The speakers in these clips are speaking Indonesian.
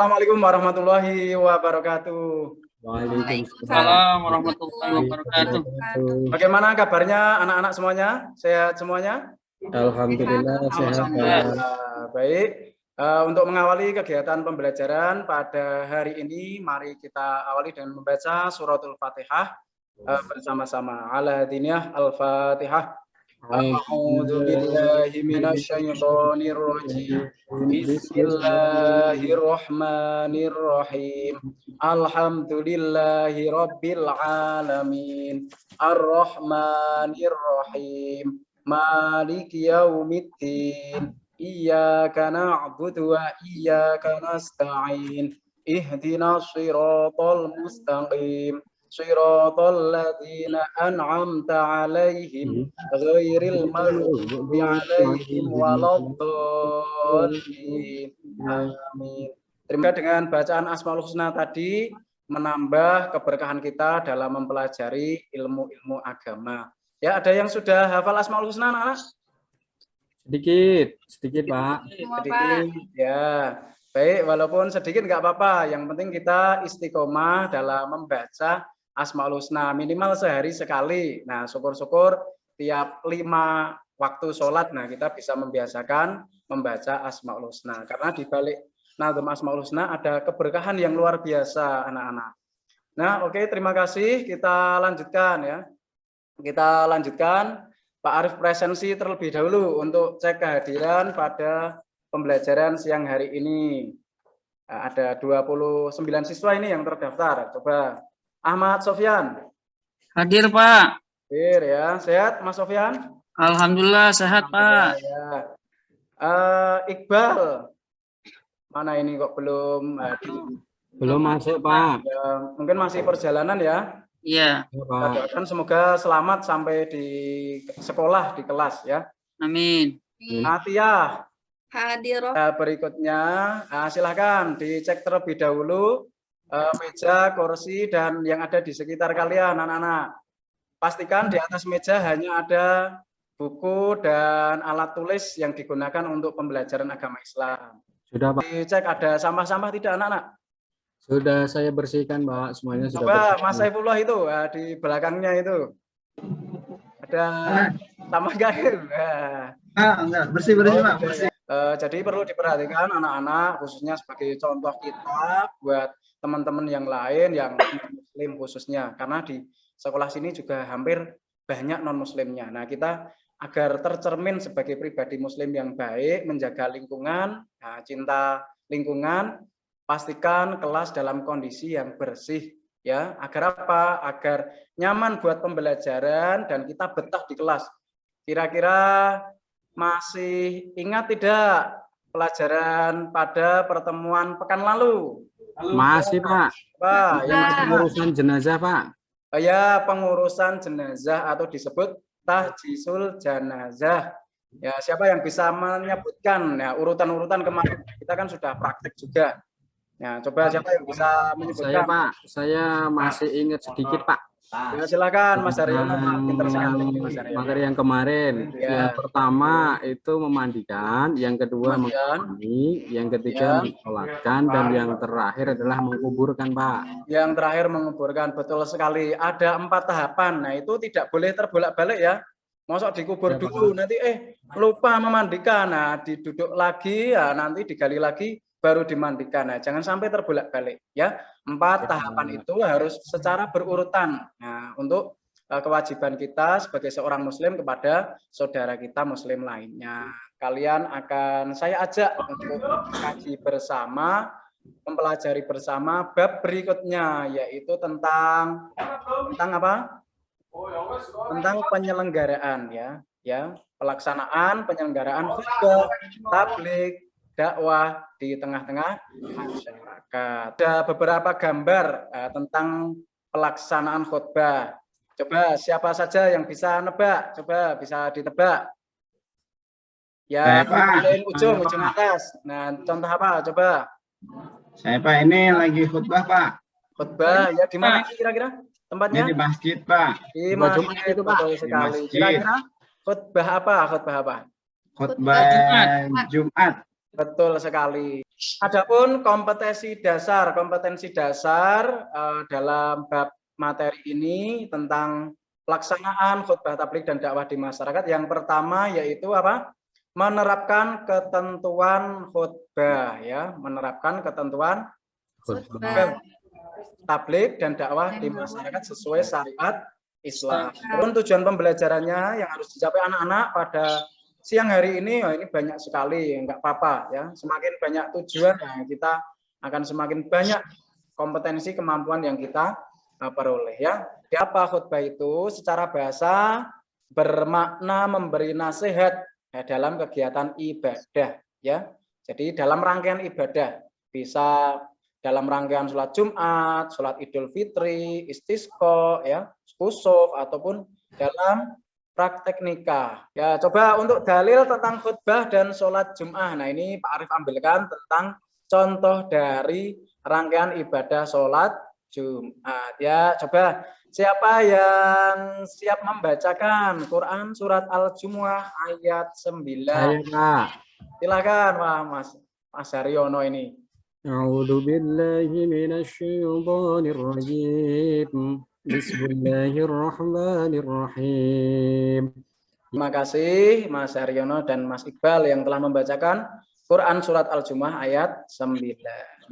Assalamualaikum warahmatullahi wabarakatuh. Waalaikumsalam warahmatullahi wabarakatuh. Bagaimana kabarnya anak-anak semuanya? Sehat semuanya? Alhamdulillah sehat. Baik. Untuk mengawali kegiatan pembelajaran pada hari ini, mari kita awali dengan membaca suratul Fatihah bersama-sama. Ala diniyah al-Fatihah. A'udzu billahi minasyaitonir rajim. Bismillahirrahmanirrahim. Alhamdulillahi rabbil alamin. Ar-Rahmanir-Rahim. Maliki yaumiddin. Iyyaka na'budu wa iyyaka nasta'in. Ihdinas shiratal mustaqim. Shiratal ladzina an'amta 'alaihim ghairil maghdubi 'alaihim waladdallin. Amin. Terima kasih dengan bacaan Asmaul Husna tadi menambah keberkahan kita dalam mempelajari ilmu-ilmu agama. Ya, ada yang sudah hafal Asmaul Husna, anak-anak? Sedikit Pak. Sedikit, ya. Baik, walaupun sedikit nggak apa-apa. Yang penting kita istiqomah dalam membaca Asmaul Husna minimal sehari sekali. Nah, syukur-syukur tiap 5 waktu sholat, nah kita bisa membiasakan membaca Asmaul Husna. Karena di balik Nazm Asmaul Husna ada keberkahan yang luar biasa, anak-anak. Nah, oke, terima kasih. Kita lanjutkan ya. Kita lanjutkan. Pak Arif presensi terlebih dahulu untuk cek kehadiran pada pembelajaran siang hari ini. Nah, ada 29 siswa ini yang terdaftar. Coba Ahmad Sofyan. Hadir Pak. Hadir ya. Sehat Mas Sofyan? Alhamdulillah sehat Pak. Ya. Iqbal. Mana ini kok belum hadir? Belum masuk Pak. Ya, mungkin masih perjalanan ya. Iya. Kita doakan semoga selamat sampai di sekolah, di kelas ya. Amin. Atiyah. Hadir. Berikutnya, silahkan dicek terlebih dahulu meja, kursi, dan yang ada di sekitar kalian, anak-anak. Pastikan di atas meja hanya ada buku dan alat tulis yang digunakan untuk pembelajaran agama Islam. Sudah Pak. Dicek ada sampah-sampah tidak, anak-anak? Sudah saya bersihkan Pak, semuanya sudah Coba bersih. Mas Saifullah itu di belakangnya itu ada sampah enggak? Enggak, bersih Pak. Bersih. Jadi perlu diperhatikan anak-anak, khususnya sebagai contoh kita buat teman-teman yang lain yang muslim khususnya, karena di sekolah sini juga hampir banyak non muslimnya. Nah, kita agar tercermin sebagai pribadi muslim yang baik, menjaga lingkungan, cinta lingkungan, pastikan kelas dalam kondisi yang bersih ya. Agar apa? Agar nyaman buat pembelajaran dan kita betah di kelas. Kira-kira masih ingat tidak pelajaran pada pertemuan pekan lalu? Masih Pak. Pak, yang pengurusan jenazah Pak. Ya, pengurusan jenazah atau disebut tahjisul jenazah. Ya, siapa yang bisa menyebutkan ya urutan-urutan kemarin? Kita kan sudah praktek juga. Ya, coba siapa yang bisa menyebutkan? Saya Pak, saya masih ingat sedikit Pak. Ya, silakan Mas Haryono, Pak. Pinter sekali Mas Haryono. Materi yang kemarin, Ya. yang pertama itu memandikan, yang kedua mengimami, yang ketiga mensolatkan, dan yang terakhir adalah menguburkan Pak. Yang terakhir menguburkan, betul sekali. Ada 4 tahapan. Nah, itu tidak boleh terbolak-balik ya. Mosok dikubur dulu, nanti lupa memandikan. Nah, diduduk lagi, ya nanti digali lagi, baru dimandikan. Nah, jangan sampai terbolak-balik ya. 4 tahapan itu harus secara berurutan. Nah, untuk kewajiban kita sebagai seorang muslim kepada saudara kita muslim lainnya. Kalian akan saya ajak untuk kaji bersama, mempelajari bersama bab berikutnya, yaitu tentang apa? Tentang penyelenggaraan ya, pelaksanaan penyelenggaraan khutbah, tabligh, dakwah di tengah-tengah masyarakat. Ada beberapa gambar tentang pelaksanaan khutbah. Coba siapa saja yang bisa nebak? Coba bisa ditebak. Ya, paling ujung atas. Nah, contoh apa? Coba. Saya Pak, ini lagi khutbah Pak. Khutbah ya di mana kira-kira tempatnya? Ini di masjid Pak. Di masjid itu Pak. Betul sekali. Kira-kira khutbah apa? Khutbah Jumat. Betul sekali. Adapun kompetensi dasar dalam bab materi ini tentang pelaksanaan khutbah tabligh dan dakwah di masyarakat. Yang pertama yaitu apa? Menerapkan ketentuan khutbah, ya, menerapkan ketentuan khutbah tabligh dan dakwah di masyarakat sesuai syariat Islam. Dan tujuan pembelajarannya yang harus dicapai anak-anak pada siang hari ini, ini banyak sekali, enggak apa-apa ya. Semakin banyak tujuan, ya, kita akan semakin banyak kompetensi kemampuan yang kita peroleh, ya. Apa khutbah itu? Secara bahasa bermakna memberi nasihat ya, dalam kegiatan ibadah, ya. Jadi dalam rangkaian ibadah, bisa dalam rangkaian sholat Jumat, sholat Idul Fitri, istisqa, ya, kusuf, ataupun dalam praktek nikah. Ya, coba untuk dalil tentang khutbah dan sholat Jumat. Nah, ini Pak Arif ambilkan tentang contoh dari rangkaian ibadah sholat Jumat. Ya, coba siapa yang siap membacakan Quran surat Al-Jumu'ah ayat 9? Saya, Pak. Silakan, Pak Mas Haryono ini. A'udzu billahi minasy syaithanir rajim. Bismillahirrahmanirrahim. Terima kasih Mas Haryono dan Mas Iqbal yang telah membacakan Quran surat Al-Jumu'ah ayat 9,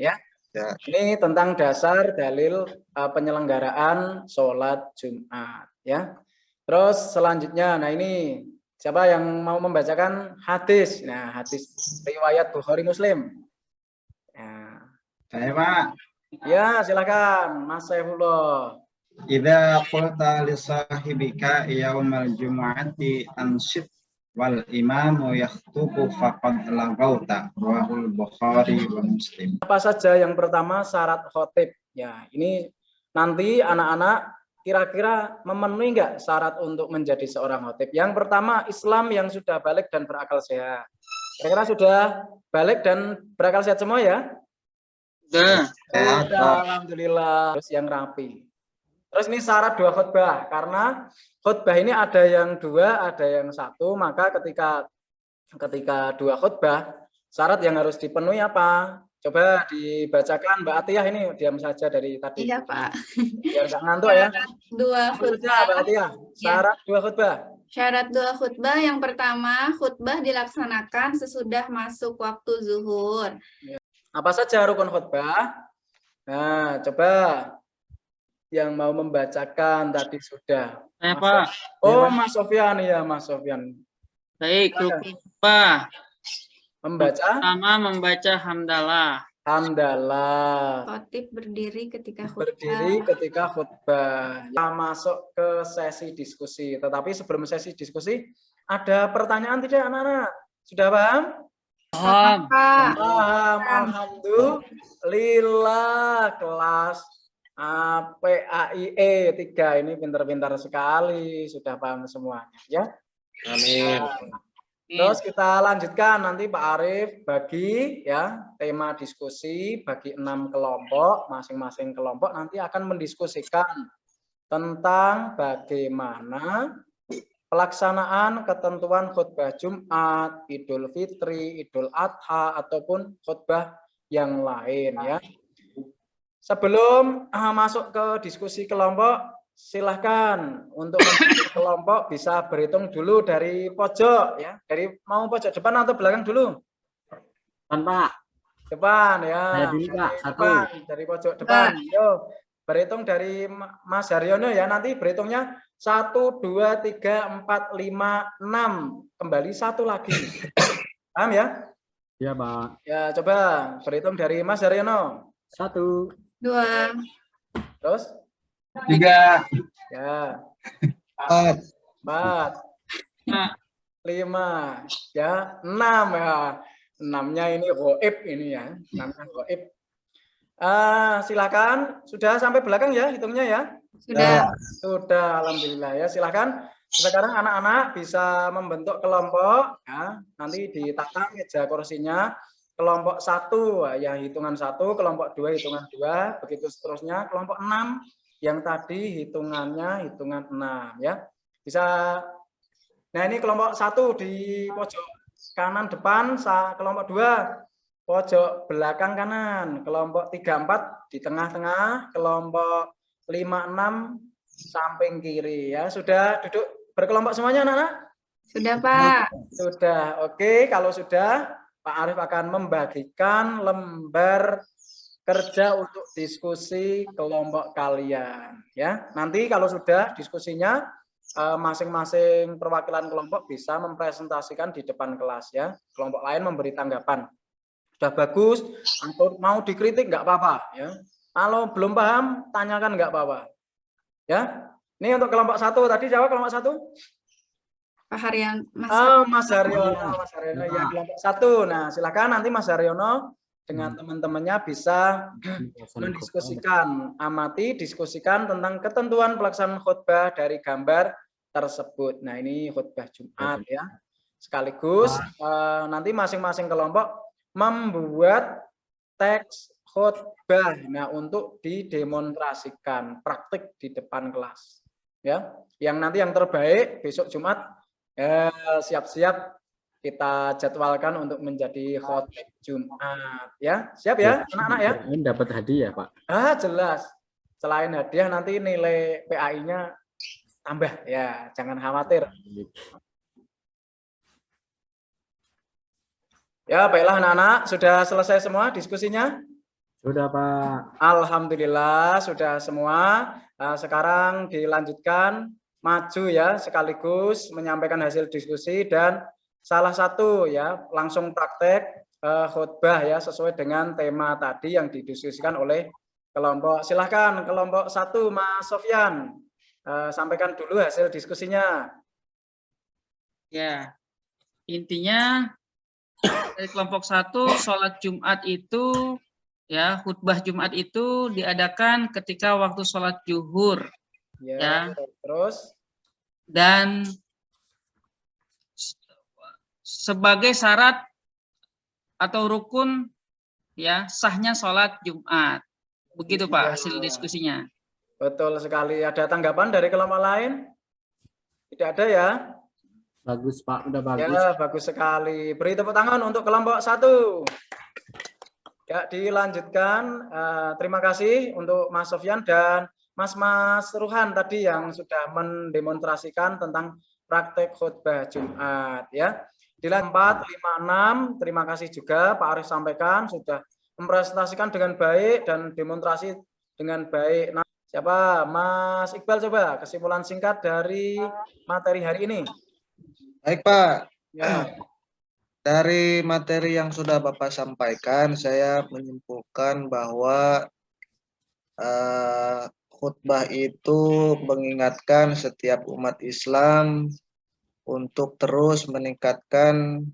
ya. Ya. Ini tentang dasar dalil penyelenggaraan sholat Jumat, ya. Terus selanjutnya, nah ini siapa yang mau membacakan hadis? Nah, hadis riwayat Bukhari Muslim. Ya. Saya, Pak. Ya, silakan Mas Saifullah. Idza qulta li sahibika yaumal jumu'ati anshid wal imamu yakhthubu faqad laghauta, rawahul Bukhari wa Muslim. Apa saja yang pertama syarat khotib? Ya, ini nanti anak-anak kira-kira memenuhi enggak syarat untuk menjadi seorang khotib? Yang pertama, Islam yang sudah balik dan berakal sehat. Kira-kira sudah balik dan berakal sehat semua ya? Sudah. Alhamdulillah. Terus yang rapi. Terus ini syarat dua khutbah, karena khutbah ini ada yang dua, ada yang satu, maka ketika dua khutbah, syarat yang harus dipenuhi apa? Coba dibacakan Mbak Atiyah, ini diam saja dari tadi. Iya, Pak. Biar nggak ngantuk ya. Dua khutbah. Mbak Atiyah, syarat dua khutbah. Syarat dua khutbah yang pertama, khutbah dilaksanakan sesudah masuk waktu zuhur. Apa saja rukun khutbah? Nah, coba yang mau membacakan tadi sudah. Saya, Pak. Oh, Mas Sofyan ya, Mas Sofyan. Baik, rukun khutbah. Membaca? Pertama membaca hamdalah. Hamdalah. Khotib berdiri ketika khutbah. Berdiri ketika khutbah. Ya, masuk ke sesi diskusi. Tetapi sebelum sesi diskusi, ada pertanyaan tidak anak-anak? Sudah paham? Paham. Paham. Alhamdulillah. Kelas PAIE 3 ini pintar-pintar sekali. Sudah paham semuanya, ya? Amin. Terus kita lanjutkan, nanti Pak Arif bagi ya tema diskusi, bagi 6 kelompok, masing-masing kelompok nanti akan mendiskusikan tentang bagaimana pelaksanaan ketentuan khutbah Jumat, Idul Fitri, Idul Adha, ataupun khutbah yang lain, ya. Sebelum masuk ke diskusi kelompok, silahkan untuk kelompok bisa berhitung dulu dari pojok, ya. Dari mau pojok depan atau belakang dulu? Depan, Pak. Depan, ya. Saya dulu, Pak. Depan, dari pojok depan. Yo, berhitung dari Mas Haryono ya. Nanti berhitungnya 1, 2, 3, 4, 5, 6. Kembali 1 lagi. Paham ya? Iya, Pak. Ya, coba berhitung dari Mas Haryono. 1, 2, terus 3, ya 4, 4, 5, ya 6 ya. 6-nya ini goib ini ya. 6-nya goib. Silakan, sudah sampai belakang ya hitungnya ya? Sudah, alhamdulillah ya. Silakan. Sekarang anak-anak bisa membentuk kelompok ya. Nanti ditata meja kursinya. Kelompok 1 ya hitungan 1, kelompok 2 hitungan 2, begitu seterusnya. Kelompok 6 yang tadi hitungannya hitungan 6 ya. Bisa. Nah, ini kelompok 1 di pojok kanan depan, kelompok 2 pojok belakang kanan, kelompok 34 di tengah-tengah, kelompok 56 samping kiri ya. Sudah duduk berkelompok semuanya anak-anak? Sudah, Pak. Sudah. Oke, kalau sudah Pak Arif akan membagikan lembar kerja untuk diskusi kelompok kalian ya. Nanti kalau sudah diskusinya masing-masing perwakilan kelompok bisa mempresentasikan di depan kelas ya. Kelompok lain memberi tanggapan. Sudah bagus atau mau dikritik nggak apa-apa ya. Kalau belum paham tanyakan nggak apa-apa. Ya. Ini untuk kelompok 1 tadi jawab kelompok 1. Pak Haryan, Mas. Mas Haryono, Mas Haryono ya kelompok 1. Nah, silakan nanti Mas Haryono dengan teman-temannya bisa mendiskusikan, diskusikan tentang ketentuan pelaksanaan khutbah dari gambar tersebut. Nah, ini khutbah Jumat ya. Sekaligus nanti masing-masing kelompok membuat teks khutbah nah untuk didemonstrasikan praktik di depan kelas. Ya, yang nanti yang terbaik besok Jumat siap-siap kita jadwalkan untuk menjadi khotib Jumat ya. Siap ya anak-anak ya? Dapat hadiah Pak. Jelas. Selain hadiah nanti nilai PAI-nya tambah ya, jangan khawatir. Ya, baiklah anak-anak, sudah selesai semua diskusinya? Sudah Pak. Alhamdulillah sudah semua. Sekarang dilanjutkan maju ya, sekaligus menyampaikan hasil diskusi dan salah satu ya langsung praktek khutbah ya sesuai dengan tema tadi yang didiskusikan oleh kelompok. Silahkan kelompok 1 Mas Sofyan sampaikan dulu hasil diskusinya. Ya, intinya dari kelompok 1 sholat Jumat itu ya khutbah Jumat itu diadakan ketika waktu sholat zuhur ya. Terus dan sebagai syarat atau rukun ya sahnya sholat Jumat. Begitu Pak hasil diskusinya. Betul sekali. Ada tanggapan dari kelompok lain? Tidak ada ya? Bagus Pak, udah bagus. Ya, bagus sekali. Beri tepuk tangan untuk kelompok 1. Ya, dilanjutkan. Terima kasih untuk Mas Sofyan dan Mas Ruhan tadi yang sudah mendemonstrasikan tentang praktek khutbah Jumat ya. Di 4, 5, 6, terima kasih juga Pak Arif sampaikan sudah mempresentasikan dengan baik dan demonstrasi dengan baik. Nah, siapa? Mas Iqbal coba kesimpulan singkat dari materi hari ini. Baik Pak. Ya. Dari materi yang sudah Bapak sampaikan, saya menyimpulkan bahwa khutbah itu mengingatkan setiap umat Islam untuk terus meningkatkan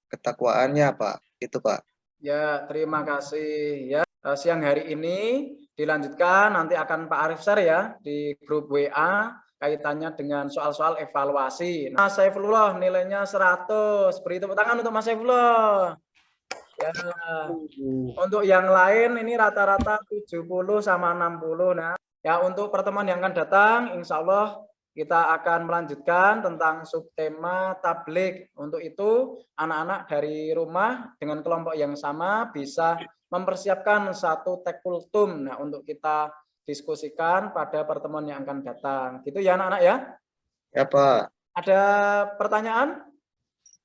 ketakwaannya Pak. Itu Pak. Ya, terima kasih ya. Siang hari ini dilanjutkan nanti akan Pak Arif share ya di grup WA kaitannya dengan soal-soal evaluasi. Nah, Saifullah nilainya 100. Beri tepuk tangan untuk Mas Saifullah. Ya. Untuk yang lain ini rata-rata 70 sama 60. Nah, ya untuk pertemuan yang akan datang insya Allah kita akan melanjutkan tentang subtema tablik. Untuk itu anak-anak dari rumah dengan kelompok yang sama bisa mempersiapkan satu tekultum nah untuk kita diskusikan pada pertemuan yang akan datang. Gitu ya anak-anak ya? Ya Pak. Ada pertanyaan?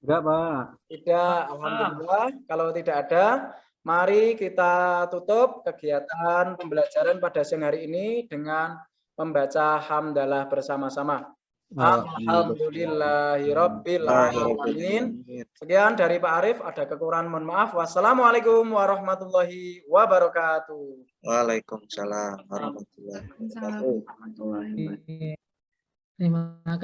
Enggak Pak. Tidak, alhamdulillah. Kalau tidak ada, mari kita tutup kegiatan pembelajaran pada siang hari ini dengan membaca hamdalah bersama-sama. Alhamdulillahirabbil alamin. Sekian dari Pak Arif, ada kekurangan mohon maaf. Wassalamualaikum warahmatullahi wabarakatuh. Waalaikumsalam warahmatullahi wabarakatuh. Assalamualaikum warahmatullahi wabarakatuh. Terima kasih.